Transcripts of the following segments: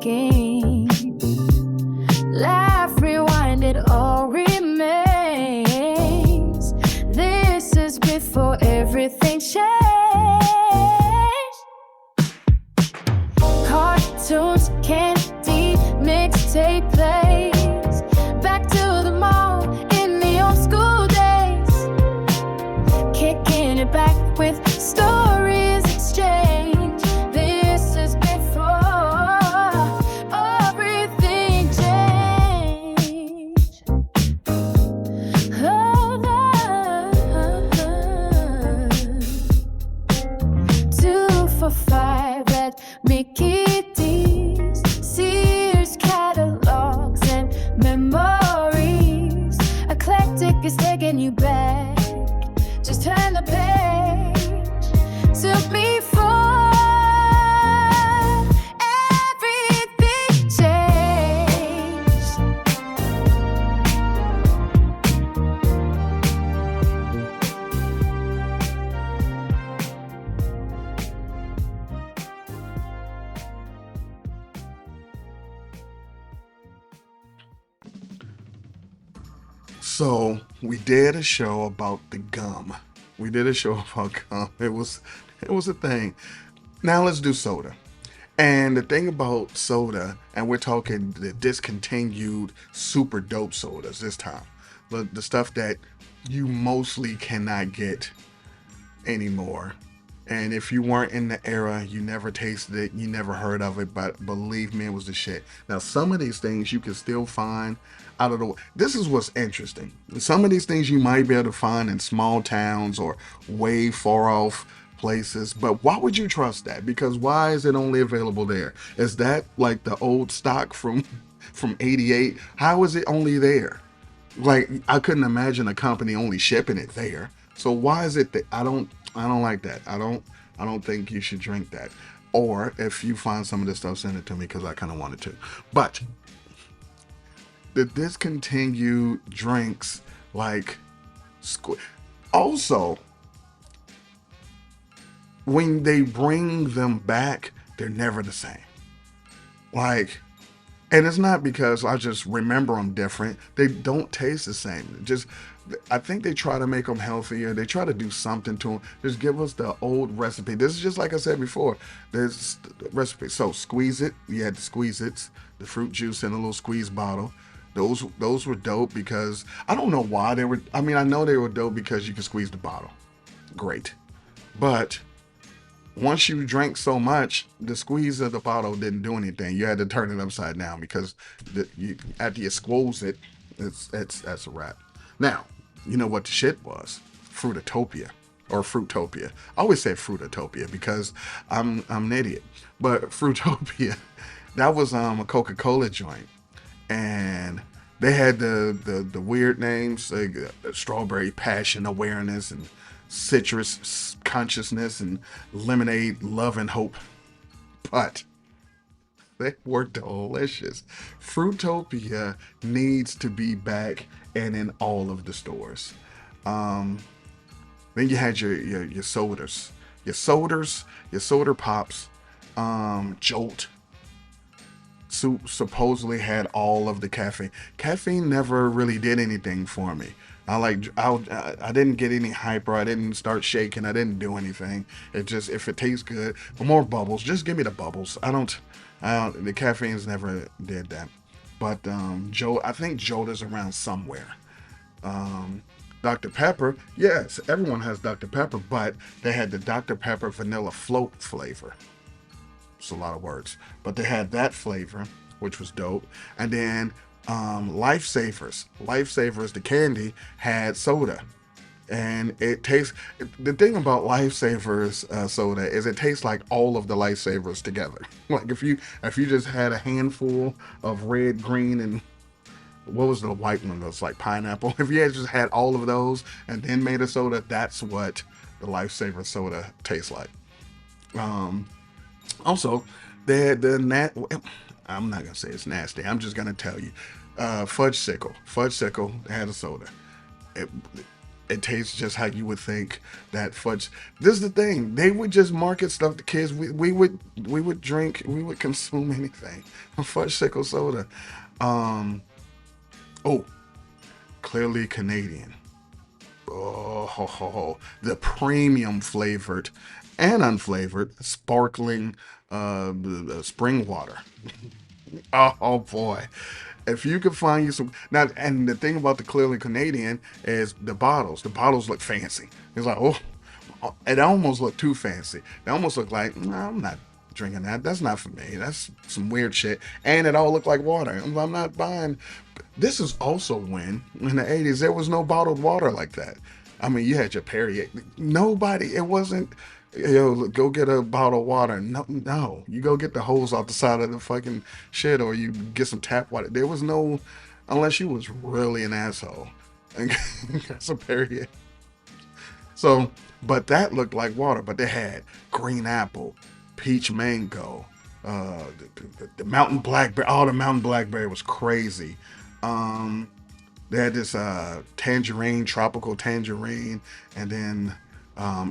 thinking. Laugh, rewind, it all remains. This is before everything changed. Cartoons, candy, mixtape plays. Back to the mall in the old school days. Kicking it back with stories exchanged. This is before everything changed. Oh, 2 for 5 at Mickey D's. Sears catalogs and memories. Eclectic is taking you back. Just turn the page. Took me for everything changed. So we did a show about the gum. We did a show about gum. It was a thing. Now let's do soda. And the thing about soda, and we're talking the discontinued super dope sodas this time. The stuff that you mostly cannot get anymore. And if you weren't in the era, you never tasted it, you never heard of it, but believe me, it was the shit. Now, some of these things you can still find out of the... This is what's interesting. Some of these things you might be able to find in small towns or way far off places, but why would you trust that? Because why is it only available there? Is that like the old stock from 88? How is it only there? Like, I couldn't imagine a company only shipping it there. So why is it that I don't like that. I don't think you should drink that. Or if you find some of this stuff, send it to me because I kind of wanted to. But the discontinued drinks, like, also, when they bring them back, they're never the same. Like, and it's not because I just remember them different. They don't taste the same. Just, I think they try to make them healthier. They try to do something to them. Just give us the old recipe. This is just like I said before. There's the recipe. So squeeze it. You had the squeeze it, the fruit juice in a little squeeze bottle. Those were dope because I don't know why they were. I mean, I know they were dope because you could squeeze the bottle. Great. But once you drank so much, the squeeze of the bottle didn't do anything. You had to turn it upside down because after you squeeze it, that's a wrap. Now, you know what the shit was? Fruitopia or Fruitopia. I always say Fruitopia because I'm an idiot. But Fruitopia, that was a Coca-Cola joint, and they had the weird names, like Strawberry Passion Awareness and Citrus Consciousness and Lemonade Love and Hope. But they were delicious. Fruitopia needs to be back and in all of the stores. Then you had your sodas, your soda pops. Jolt supposedly had all of the caffeine. Caffeine never really did anything for me. I didn't get any hyper. I didn't start shaking. I didn't do anything. It just, if it tastes good, more bubbles. Just give me the bubbles. The caffeines never did that. But I think Jolt is around somewhere. Dr. Pepper, yes, everyone has Dr. Pepper, but they had the Dr. Pepper vanilla float flavor. It's a lot of words, but they had that flavor, which was dope. And then Lifesavers, the candy, had soda. And it tastes, the thing about Lifesavers soda is it tastes like all of the Lifesavers together. Like if you just had a handful of red, green, and what was the white one that's like pineapple? If you had just had all of those and then made a soda, that's what the Lifesaver soda tastes like. Also, they had I'm not gonna say it's nasty. I'm just gonna tell you, Fudge Sickle had a soda. It tastes just how you would think that fudge. This is the thing. They would just market stuff to kids. We would drink, we would consume anything. Fudge sickle soda. Um, oh, clearly Canadian. Oh, ho, ho, ho. The premium flavored and unflavored sparkling spring water. Oh boy. If you could find you some now, and the thing about the clearly Canadian is the bottles. The bottles look fancy. It's like, oh, it almost looked too fancy. They almost look like, no, I'm not drinking that. That's not for me. That's some weird shit. And it all looked like water. I'm not buying. This is also when, in the 80s, there was no bottled water like that. I mean, you had your Perrier. Nobody, it wasn't, go get a bottle of water. No, no. You go get the hose off the side of the fucking shit or you get some tap water. There was no, unless you was really an asshole and got some Perrier. So, but that looked like water. But they had green apple, peach mango, the mountain blackberry. Oh, the mountain blackberry was crazy. Um, they had this tangerine, tropical tangerine, and then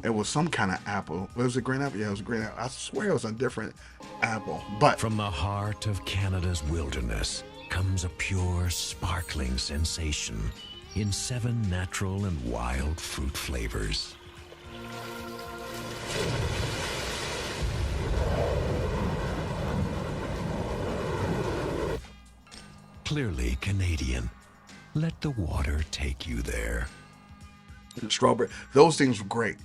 it was some kind of apple. Was it green apple? Yeah, it was green apple. I swear it was a different apple. But From the heart of Canada's wilderness comes a pure, sparkling sensation in 7 natural and wild fruit flavors. Clearly Canadian. Let the water take you there. strawberry, those things were great,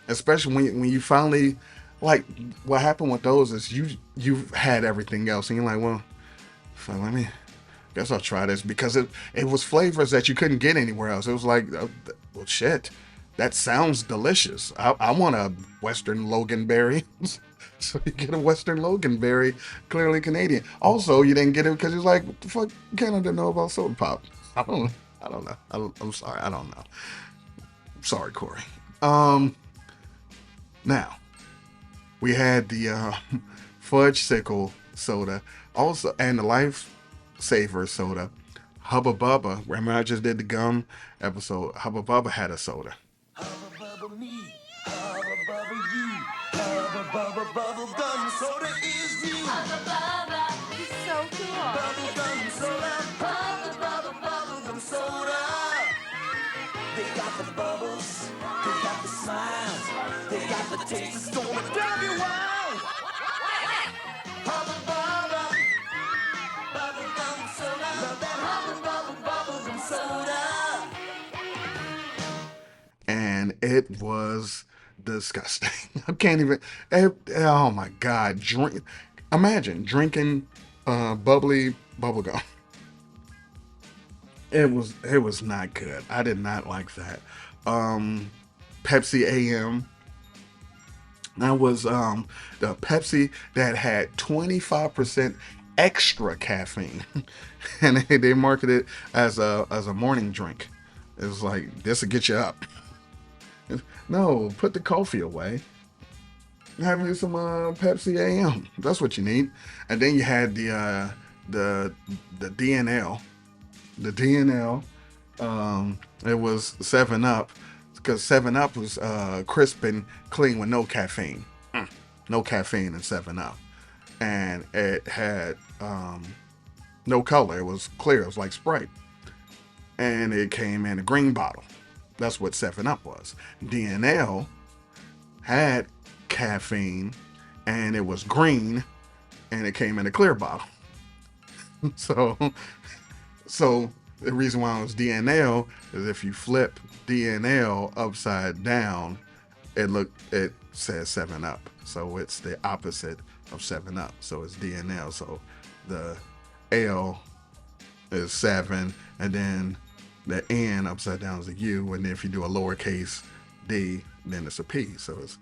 especially when you finally like what happened with those is you've had everything else and you're like, well, so let me guess I'll try this because it was flavors that you couldn't get anywhere else. It was like, well, shit, that sounds delicious. I want a Western Loganberry. So you get a Western Loganberry, clearly Canadian. Also, you didn't get it because it's like, what the fuck Canada know about soda pop? I don't know. I'm sorry. I don't know. Sorry, Corey. Now, we had the fudge sickle soda, also, and the lifesaver soda. Hubba Bubba. Remember I just did the gum episode? Hubba Bubba had a soda. Hubba bubba me, hubba bubba you, hubba bubba bubble gum soda is new. He's so cool. Bubble gum soda, hubba bubba bubble gum soda. They got the bubbles, they got the smiles, they got the taste that's gonna drive you wild. Hubba bubba, bubble gum soda, love that hubba bubba bubble gum soda. And it was disgusting. I can't even. Oh my god! Imagine drinking bubbly bubblegum. It was not good. I did not like that. Pepsi AM. That was the Pepsi that had 25% extra caffeine, and they marketed it as a morning drink. It was like, this will get you up. No, put the coffee away. Have you some Pepsi AM. That's what you need. And then you had the DNL. The DNL. It was 7 Up because 7 Up was crisp and clean with no caffeine. No caffeine in 7 Up, and it had no color. It was clear. It was like Sprite, and it came in a green bottle. That's what 7 Up was. DNL had caffeine and it was green and it came in a clear bottle. So the reason why it was DNL is if you flip DNL upside down, it says 7 Up. So it's the opposite of 7 Up. So it's DNL. So the L is 7 and then the N upside down is a U, and then if you do a lowercase d, then it's a P. So it's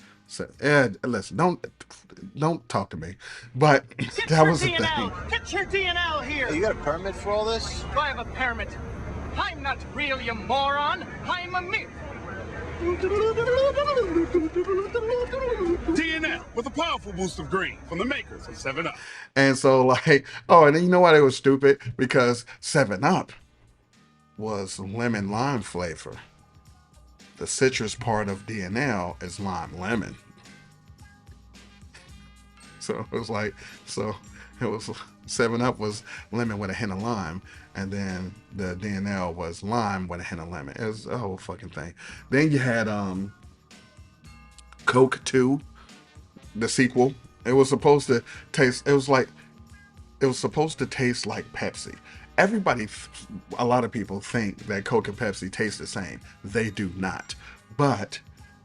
listen, don't talk to me. But that was the thing. Get your DNL here! You got a permit for all this? I have a permit. I'm not real, you moron. I'm a myth. DNL with a powerful boost of green from the makers of 7 Up. And so like, oh, and then you know why they was stupid? Because 7 Up was lemon lime flavor. the citrus part of DNL is lime lemon. So it was like, so it was 7-Up was lemon with a hint of lime, and then the DNL was lime with a hint of lemon. It was a whole fucking thing. Then you had Coke 2, the sequel. It was supposed to taste. It was supposed to taste like Pepsi. A lot of people think that Coke and Pepsi taste the same. They do not. But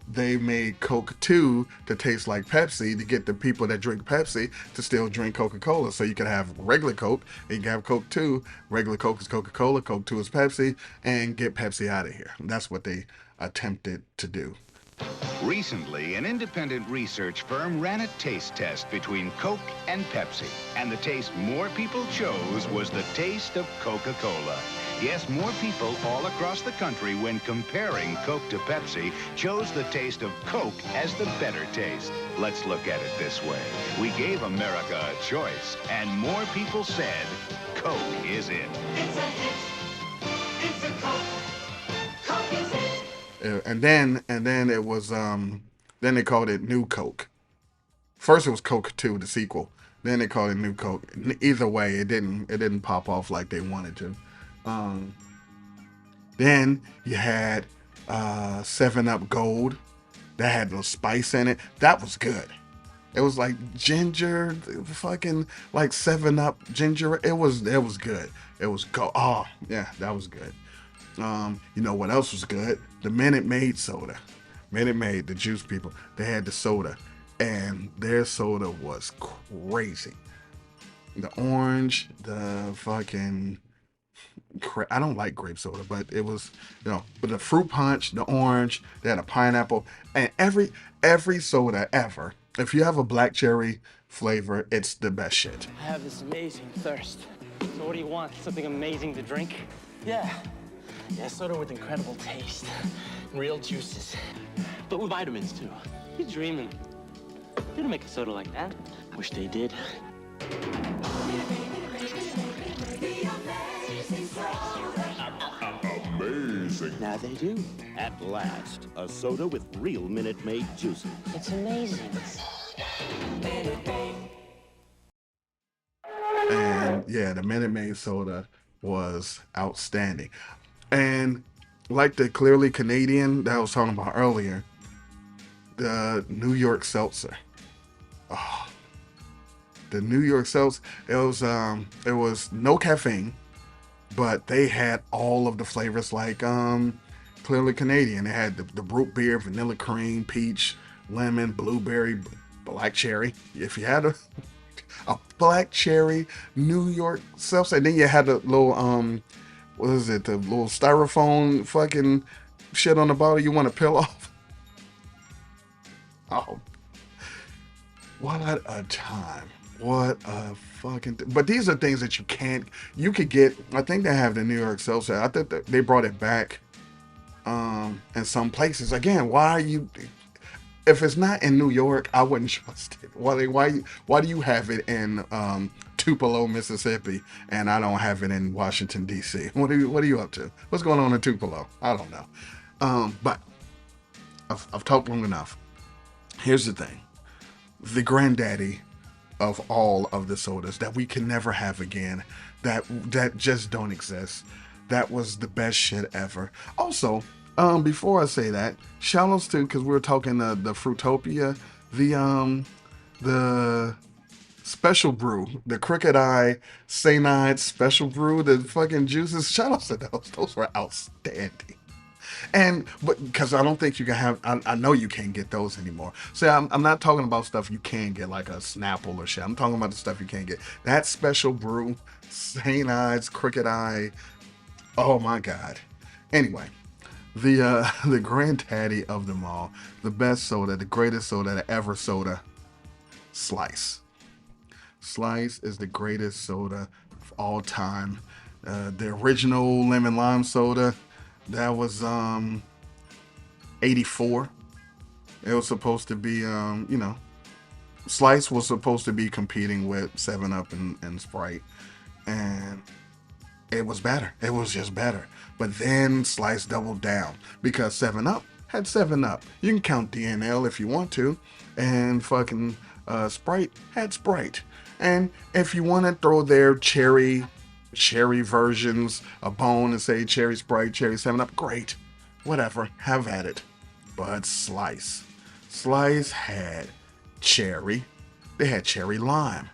they made Coke 2 to taste like Pepsi to get the people that drink Pepsi to still drink Coca-Cola. So you can have regular Coke, and you can have Coke 2. Regular Coke is Coca-Cola, Coke 2 is Pepsi, and get Pepsi out of here. That's what they attempted to do. Recently, an independent research firm ran a taste test between Coke and Pepsi, and the taste more people chose was the taste of Coca-Cola. Yes, more people all across the country, when comparing Coke to Pepsi, chose the taste of Coke as the better taste. Let's look at it this way. We gave America a choice, and more people said Coke is it. It's a hit. It's a Coke. Coke is it. And then it was then they called it New Coke. First it was Coke 2, the sequel. Then they called it New Coke. Either way, it didn't pop off like they wanted to. Then you had 7-Up Gold that had no spice in it. That was good. It was like ginger, fucking like 7-Up ginger. It was good. It was oh yeah, that was good. You know what else was good? The Minute Maid soda. Minute Maid, the juice people, they had the soda, and their soda was crazy. The orange, the fucking, I don't like grape soda, but it was, but the fruit punch, the orange, they had a pineapple, and every soda ever, if you have a black cherry flavor, it's the best shit. I have this amazing thirst. So what do you want? Something amazing to drink? Yeah, soda with incredible taste. Real juices. But with vitamins, too. You're dreaming. They don't make a soda like that. I wish they did. Amazing. Now they do. At last, a soda with real Minute Maid juices. It's amazing. And yeah, the Minute Maid soda was outstanding. And like the Clearly Canadian that I was talking about earlier, the New York Seltzer. Oh, the New York Seltzer. It was no caffeine, but they had all of the flavors like Clearly Canadian. They had the root beer, vanilla cream, peach, lemon, blueberry, black cherry. If you had a black cherry New York Seltzer, and then you had a little what is it? The little styrofoam fucking shit on the bottle you want to peel off. Oh, what a time! What a fucking. But these are things that you could get. I think they have the New York Seltzer. I think that they brought it back. In some places. Again, why are you? If it's not in New York, I wouldn't trust it. Why do you have it in Tupelo, Mississippi, and I don't have it in Washington D.C.? What are you up to? What's going on in Tupelo? I don't know. But I've talked long enough. Here's the thing: the granddaddy of all of the sodas that we can never have again, that just don't exist. That was the best shit ever. Also, before I say that, shout outs to, because we were talking the Fruitopia, the special brew, the Crooked Eye Cyanide special brew, the fucking juices. Shout outs to those. Those were outstanding. But because I don't think you can have, I know you can't get those anymore. So I'm not talking about stuff you can get like a Snapple or shit. I'm talking about the stuff you can't get. That special brew, Cyanide's Crooked Eye. Oh my God. Anyway, the granddaddy of them all, the best soda, the greatest soda, the ever soda, Slice. Slice is the greatest soda of all time. The original lemon lime soda, that was 84. It was supposed to be, Slice was supposed to be competing with 7-Up and Sprite. And it was better. It was just better. But then Slice doubled down because 7-Up had 7-Up. You can count DNL if you want to. And fucking Sprite had Sprite. And if you want to throw their cherry versions a bone and say cherry Sprite, cherry 7-Up, great. Whatever, have at it. But Slice had cherry. They had cherry lime.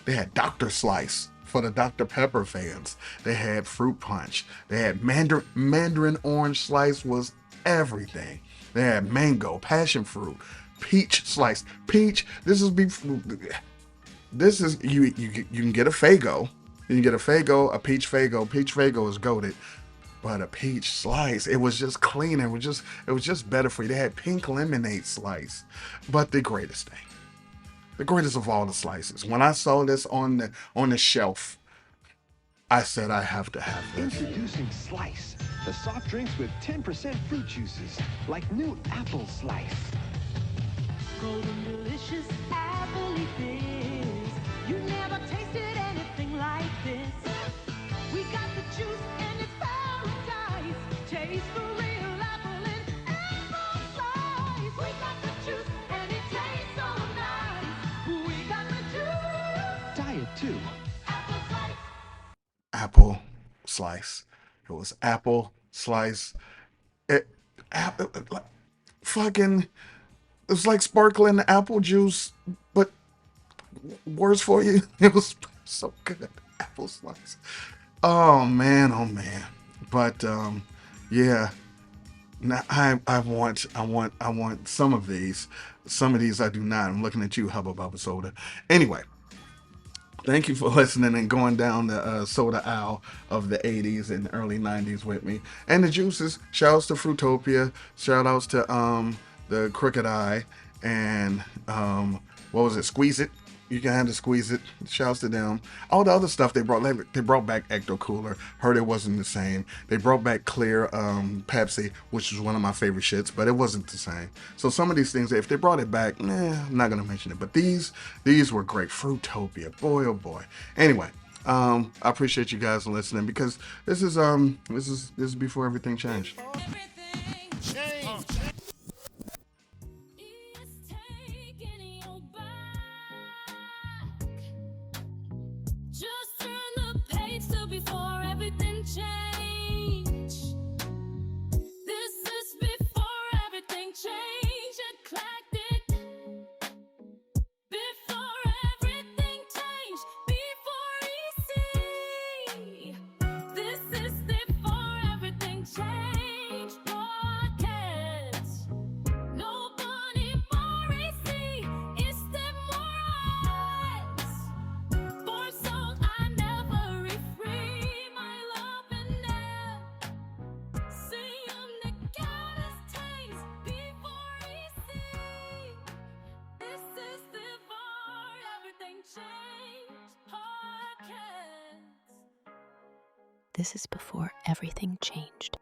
They had Dr. Slice for the Dr. Pepper fans. They had fruit punch. They had mandarin orange slice was everything. They had mango, passion fruit, peach slice. Peach, this is you can get a Faygo. You can get a Faygo, a peach Faygo. Peach Faygo is goated. But a peach slice, it was just clean. It was just better for you. They had pink lemonade slice. But the greatest thing, the greatest of all the slices. When I saw this on the shelf, I said I have to have this. Introducing Slice, the soft drinks with 10% fruit juices, like new apple slice. Golden delicious apple fizz. You never tasted anything like this. We got the juice and it's paradise. Taste the real apple in apple slice. We got the juice and it tastes so nice. We got the juice. Diet 2. Apple slice. Apple slice. It was apple slice. Fucking, it was like sparkling apple juice, but worse for you. It was so good. Apple slice. Oh man. But yeah. Now I want some of these. Some of these I do not. I'm looking at you, Hubba Bubba Soda. Anyway. Thank you for listening and going down the soda aisle of the 80s and early 90s with me. And the juices, shout outs to Fruitopia, shout outs to the Crooked Eye, and what was it, Squeeze It. You can have to Squeeze It. Shouts to them. All the other stuff they brought, like they brought back Ecto Cooler. Heard it wasn't the same. They brought back Clear Pepsi, which was one of my favorite shits, but it wasn't the same. So some of these things, if they brought it back, I'm not gonna mention it. But these were great. Fruitopia, boy oh boy. Anyway, I appreciate you guys listening because this is before everything changed. Just turn the page to before everything changed. This is before everything changed. Eclectic. Before everything changed. Before EC. This is before everything changed. Podcast. Nobody more EC. It's them more eyes. For song I never refrain my love and now. See the goddess taste before he see. This is before everything changed. Podcast. This is before everything changed.